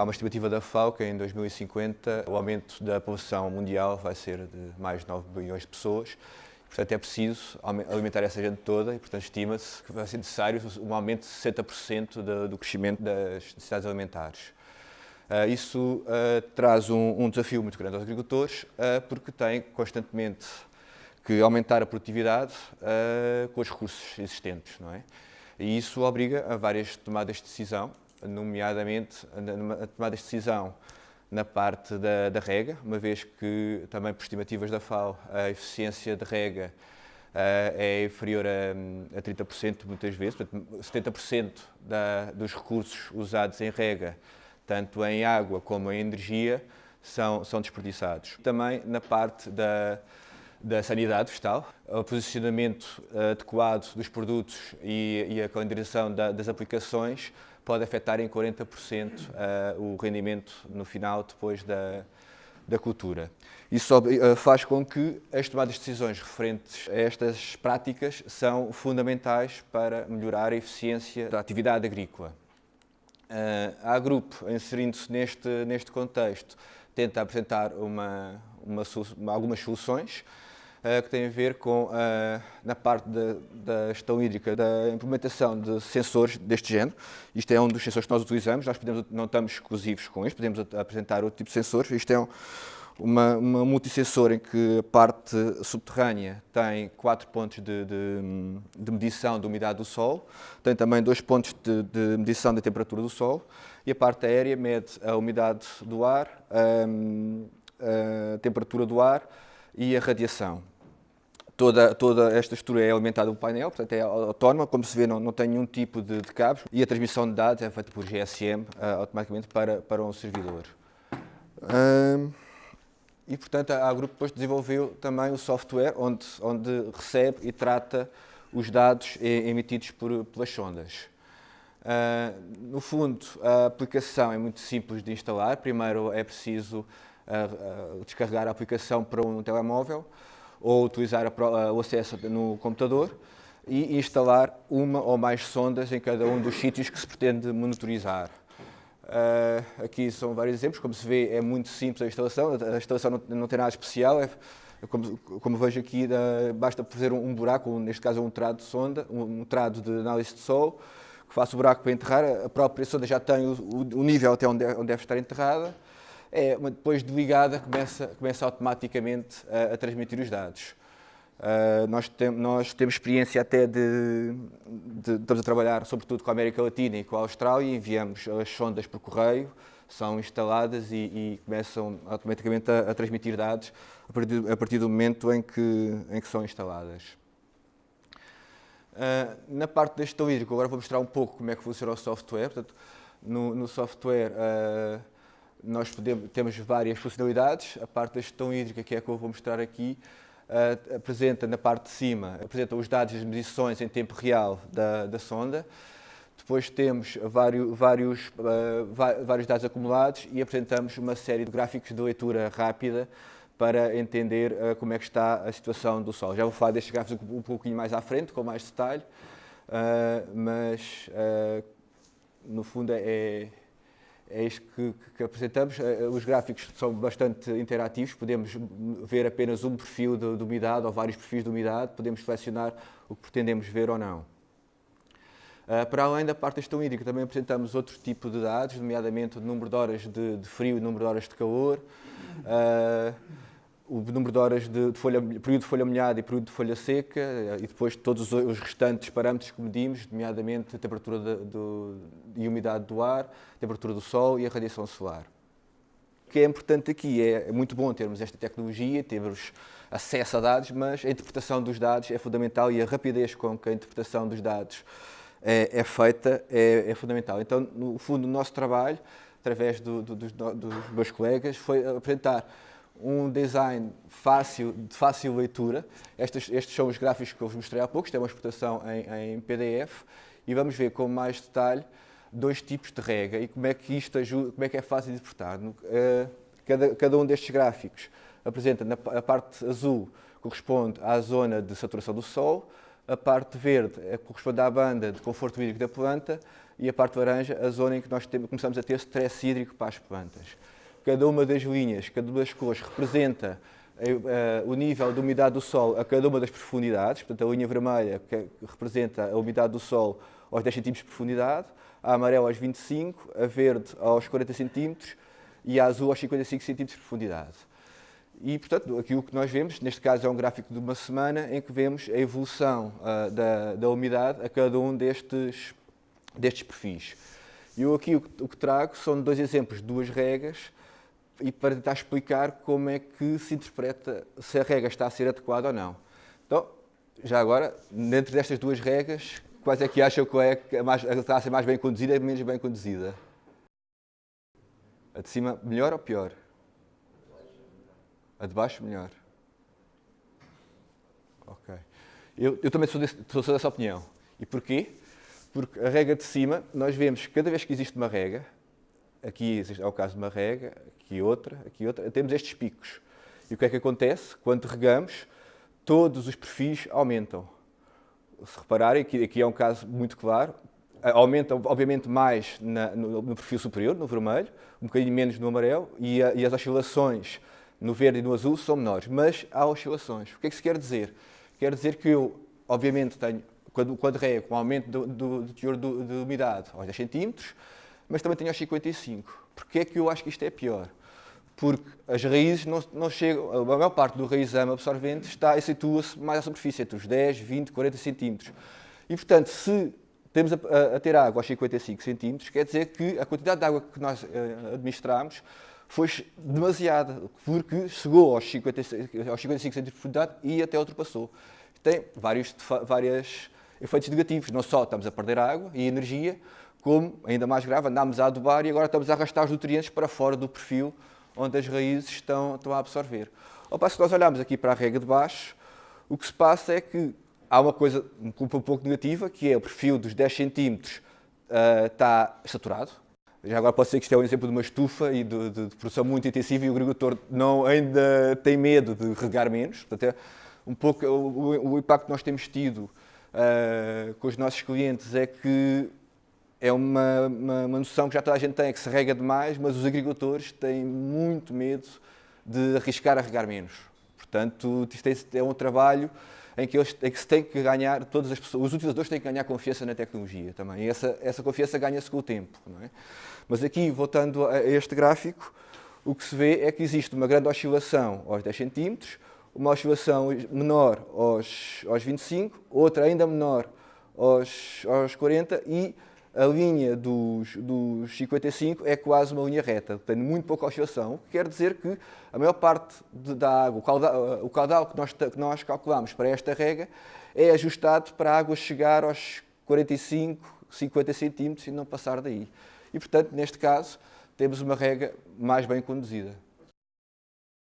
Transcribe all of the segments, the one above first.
Há uma estimativa da FAO que em 2050 o aumento da população mundial vai ser de mais de 9 bilhões de pessoas. Portanto, é preciso alimentar essa gente toda e, portanto, estima-se que vai ser necessário um aumento de 60% do crescimento das necessidades alimentares. Isso traz um desafio muito grande aos agricultores, porque têm constantemente que aumentar a produtividade com os recursos existentes, não é? E isso obriga a várias tomadas de decisão, nomeadamente a tomada de decisão na parte da rega, uma vez que também por estimativas da FAO a eficiência de rega é inferior a 30% muitas vezes, portanto 70% dos recursos usados em rega, tanto em água como em energia, são desperdiçados. Também na parte da sanidade vegetal, o posicionamento adequado dos produtos e a calendarização das aplicações pode afetar em 40% o rendimento no final, depois da cultura. Isso faz com que as tomadas de decisões referentes a estas práticas são fundamentais para melhorar a eficiência da atividade agrícola. A Agrupo, inserindo-se neste contexto, tenta apresentar algumas soluções que têm a ver com, na parte da gestão hídrica, da implementação de sensores deste género. Isto é um dos sensores que nós utilizamos, não estamos exclusivos com isto, podemos apresentar outro tipo de sensores. Isto é uma multissensor em que a parte subterrânea tem 4 pontos de medição da umidade do solo, tem também 2 pontos de medição da temperatura do solo, e a parte aérea mede a umidade do ar, a temperatura do ar e a radiação. Toda esta estrutura é alimentada pelo painel, portanto é autónoma, como se vê não tem nenhum tipo de cabos, e a transmissão de dados é feita por GSM automaticamente para um servidor. E portanto a Agrupo depois desenvolveu também o software onde recebe e trata os dados emitidos pelas sondas. No fundo, a aplicação é muito simples de instalar. Primeiro é preciso descarregar a aplicação para um telemóvel ou utilizar o acesso no computador e instalar uma ou mais sondas em cada um dos sítios que se pretende monitorizar. Aqui são vários exemplos, como se vê é muito simples a instalação não tem nada especial, como vejo aqui basta fazer um buraco, neste caso um trado de sonda, um trado de análise de solo, que faça o buraco para enterrar, a própria sonda já tem o nível até onde deve estar enterrada. Depois de ligada, começa automaticamente a transmitir os dados. Nós temos experiência até estamos a trabalhar sobretudo com a América Latina e com a Austrália, e enviamos as sondas por correio, são instaladas e começam automaticamente a transmitir dados a partir do momento em que são instaladas. Na parte da gestão hídrica, agora vou mostrar um pouco como é que funciona o software. Portanto, no software nós temos várias funcionalidades. A parte da gestão hídrica, que é a que eu vou mostrar aqui, apresenta na parte de cima os dados das medições em tempo real da sonda. Depois temos vários dados acumulados e apresentamos uma série de gráficos de leitura rápida para entender como é que está a situação do solo. Já vou falar destes gráficos um pouquinho mais à frente, com mais detalhe, mas no fundo é isto que apresentamos. Os gráficos são bastante interativos, podemos ver apenas um perfil de umidade ou vários perfis de umidade, podemos selecionar o que pretendemos ver ou não. Para além da parte da gestão hídrica, também apresentamos outro tipo de dados, nomeadamente o número de horas de frio e o número de horas de calor, o número de horas período de folha molhada e período de folha seca, e depois todos os restantes parâmetros que medimos, nomeadamente a temperatura e umidade do ar, a temperatura do sol e a radiação solar. O que é importante aqui é muito bom termos esta tecnologia, termos acesso a dados, mas a interpretação dos dados é fundamental e a rapidez com que a interpretação dos dados é feita é fundamental. Então, no fundo, o nosso trabalho, através dos meus colegas, foi apresentar um design de fácil leitura. Estes são os gráficos que eu vos mostrei há pouco, isto é uma exportação em PDF, e vamos ver com mais detalhe 2 tipos de rega e como é que isto ajuda, como é que é fácil de interpretar. Cada um destes gráficos apresenta, a parte azul corresponde à zona de saturação do solo, a parte verde corresponde à banda de conforto hídrico da planta e a parte laranja a zona em que nós começamos a ter stress hídrico para as plantas. Cada uma das linhas, cada uma das cores representa o nível de umidade do solo a cada uma das profundidades. Portanto, a linha vermelha que representa a umidade do solo aos 10 cm de profundidade, a amarela aos 25, a verde aos 40 cm e a azul aos 55 cm de profundidade. E, portanto, aqui o que nós vemos, neste caso é um gráfico de uma semana, em que vemos a evolução da umidade a cada um destes perfis. E eu aqui o que trago são dois exemplos de duas regas e para tentar explicar como é que se interpreta se a rega está a ser adequada ou não. Então, já agora, dentro destas duas regas, quais é que acham que está a ser mais bem conduzida e menos bem conduzida? A de cima melhor ou pior? A de baixo melhor. Ok. Eu também sou dessa opinião. E porquê? Porque a rega de cima, nós vemos que cada vez que existe uma rega, aqui é o caso de uma rega, aqui outra, temos estes picos. E o que é que acontece? Quando regamos, todos os perfis aumentam. Se repararem, aqui é um caso muito claro, aumenta obviamente mais no perfil superior, no vermelho, um bocadinho menos no amarelo, e as oscilações no verde e no azul são menores, mas há oscilações. O que é que isso quer dizer? Quer dizer que eu, obviamente, tenho, quando rego, um aumento do teor de umidade aos 10 cm, mas também tenho aos 55. Porquê é que eu acho que isto é pior? Porque as raízes não chegam, a maior parte do raizame absorvente situa-se mais à superfície, entre os 10, 20, 40 cm. E, portanto, se temos a ter água aos 55 cm, quer dizer que a quantidade de água que nós administramos foi demasiada, porque chegou aos 55 cm de profundidade e até ultrapassou. Tem vários efeitos negativos. Não só estamos a perder água e energia, como, ainda mais grave, andámos a adubar e agora estamos a arrastar os nutrientes para fora do perfil onde as raízes estão a absorver. Ao passo que nós olhamos aqui para a rega de baixo, o que se passa é que há uma coisa um pouco negativa, que é o perfil dos 10 cm está saturado. Já agora pode ser que isto é um exemplo de uma estufa e de produção muito intensiva e o agricultor ainda tem medo de regar menos. Portanto, um pouco o impacto que nós temos tido com os nossos clientes é que é uma noção que já toda a gente tem, é que se rega demais, mas os agricultores têm muito medo de arriscar a regar menos. Portanto, isto é um trabalho em que se tem que ganhar, todas as pessoas, os utilizadores têm que ganhar confiança na tecnologia também. E essa confiança ganha-se com o tempo. Não é? Mas aqui, voltando a este gráfico, o que se vê é que existe uma grande oscilação aos 10 cm, uma oscilação menor aos 25, outra ainda menor aos 40 e a linha dos 55 é quase uma linha reta, tem muito pouca oscilação, o que quer dizer que a maior parte da água, o caudal que nós calculamos para esta rega é ajustado para a água chegar aos 45, 50 centímetros e não passar daí. E, portanto, neste caso, temos uma rega mais bem conduzida.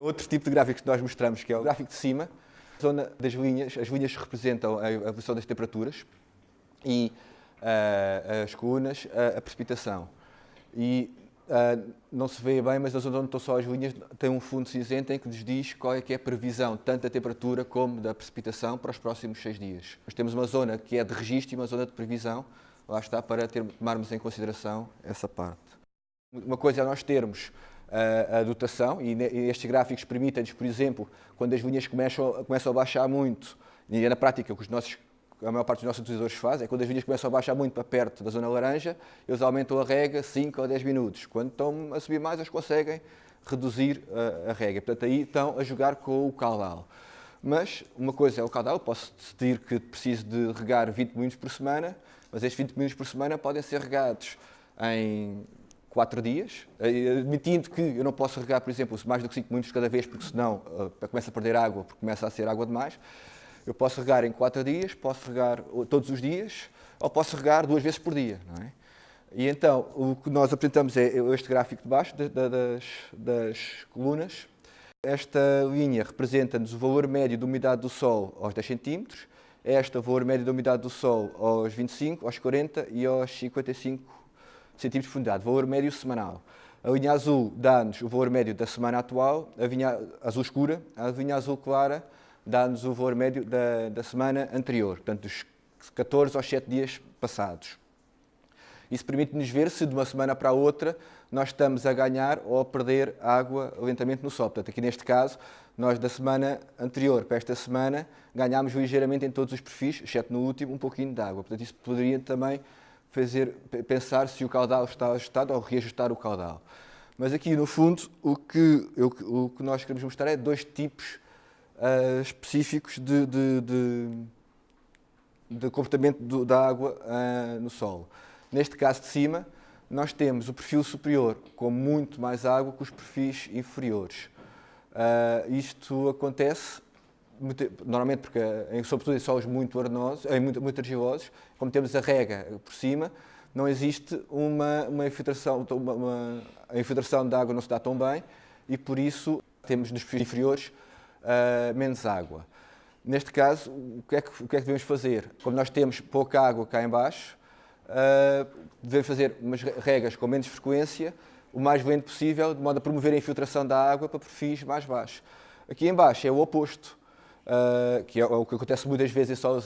Outro tipo de gráfico que nós mostramos, que é o gráfico de cima, a zona das linhas, as linhas representam a evolução das temperaturas e as colunas, a precipitação. E não se vê bem, mas a zona onde estão só as linhas tem um fundo cinzento em que nos diz qual é que é a previsão, tanto da temperatura como da precipitação para os próximos 6 dias. Nós temos uma zona que é de registro e uma zona de previsão, lá está, para tomarmos em consideração essa parte. Uma coisa é nós termos a dotação, e estes gráficos permitem-nos, por exemplo, quando as linhas começam a baixar muito, e é na prática o que a maior parte dos nossos utilizadores faz, é quando as linhas começam a baixar muito para perto da zona laranja, eles aumentam a rega 5 ou 10 minutos. Quando estão a subir mais, eles conseguem reduzir a rega. Portanto, aí estão a jogar com o caudal. Mas uma coisa é o caudal, eu posso decidir que preciso de regar 20 minutos por semana, mas estes 20 minutos por semana podem ser regados em 4 dias, admitindo que eu não posso regar, por exemplo, mais do que 5 minutos cada vez, porque senão começa a perder água, porque começa a ser água demais. Eu posso regar em 4 dias, posso regar todos os dias, ou posso regar 2 vezes por dia. Não é? E então, o que nós apresentamos é este gráfico de baixo das colunas. Esta linha representa-nos o valor médio de umidade do solo aos 10 cm, esta o valor médio de umidade do solo aos 25, aos 40 e aos 55 cm de profundidade, valor médio semanal. A linha azul dá-nos o valor médio da semana atual, a linha azul escura, a linha azul clara dá-nos o valor médio da semana anterior, portanto, dos 14 aos 7 dias passados. Isso permite-nos ver se de uma semana para a outra nós estamos a ganhar ou a perder água lentamente no solo. Portanto, aqui neste caso, nós da semana anterior para esta semana ganhámos ligeiramente em todos os perfis, exceto no último, um pouquinho de água. Portanto, isso poderia também pensar se o caudal está ajustado ou reajustar o caudal. Mas aqui, no fundo, o que nós queremos mostrar é 2 tipos específicos de comportamento da água no solo. Neste caso de cima, nós temos o perfil superior com muito mais água que os perfis inferiores. Isto acontece normalmente porque, sobretudo em solos muito arenosos, muito argilosos, como temos a rega por cima, não existe uma infiltração, a infiltração da água não se dá tão bem e por isso temos nos perfis inferiores menos água. Neste caso, o que é que devemos fazer? Como nós temos pouca água cá em baixo, devemos fazer umas regas com menos frequência, o mais lento possível, de modo a promover a infiltração da água para perfis mais baixos. Aqui em baixo é o oposto, que é o que acontece muitas vezes em solos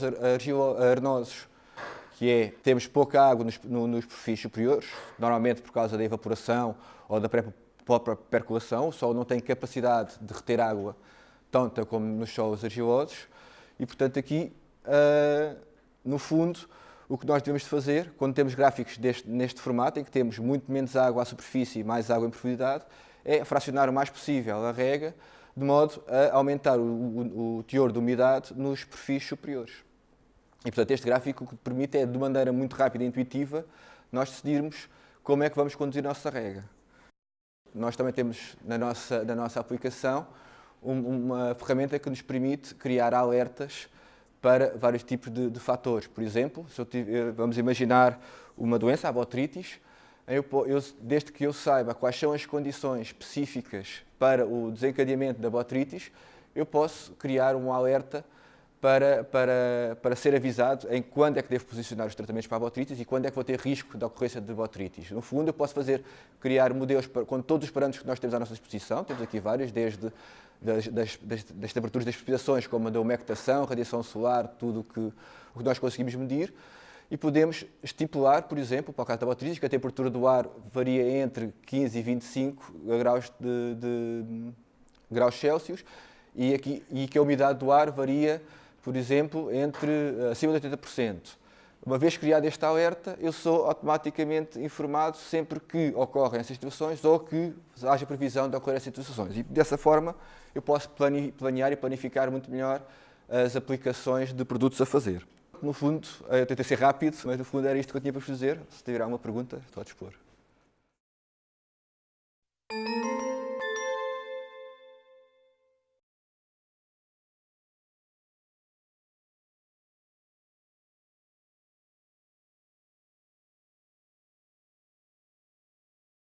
arenosos, que é, temos pouca água nos perfis superiores, normalmente por causa da evaporação ou da própria percolação, o solo não tem capacidade de reter água tanta como nos solos argilosos, e portanto aqui, no fundo, o que nós devemos fazer, quando temos gráficos neste formato, em que temos muito menos água à superfície e mais água em profundidade, é fracionar o mais possível a rega, de modo a aumentar o teor de umidade nos perfis superiores. E, portanto, este gráfico o que permite é, de maneira muito rápida e intuitiva, nós decidirmos como é que vamos conduzir a nossa rega. Nós também temos na nossa aplicação uma ferramenta que nos permite criar alertas para vários tipos de fatores. Por exemplo, vamos imaginar uma doença, a botritis, desde que eu saiba quais são as condições específicas para o desencadeamento da botritis, eu posso criar um alerta para ser avisado em quando é que devo posicionar os tratamentos para a botritis e quando é que vou ter risco de ocorrência de botritis. No fundo, eu posso criar modelos com todos os parâmetros que nós temos à nossa disposição, temos aqui vários, desde das temperaturas das precipitações, como a da umectação, radiação solar, tudo o que nós conseguimos medir, e podemos estipular, por exemplo, para o caso da botritis, que a temperatura do ar varia entre 15 e 25 graus Celsius e que a umidade do ar varia, por exemplo, acima de 80%. Uma vez criado este alerta, eu sou automaticamente informado sempre que ocorrem essas situações ou que haja previsão de ocorrer essas situações. E dessa forma eu posso planear e planificar muito melhor as aplicações de produtos a fazer. No fundo, eu tentei ser rápido, mas no fundo era isto que eu tinha para fazer. Se tiver alguma pergunta, estou a dispor.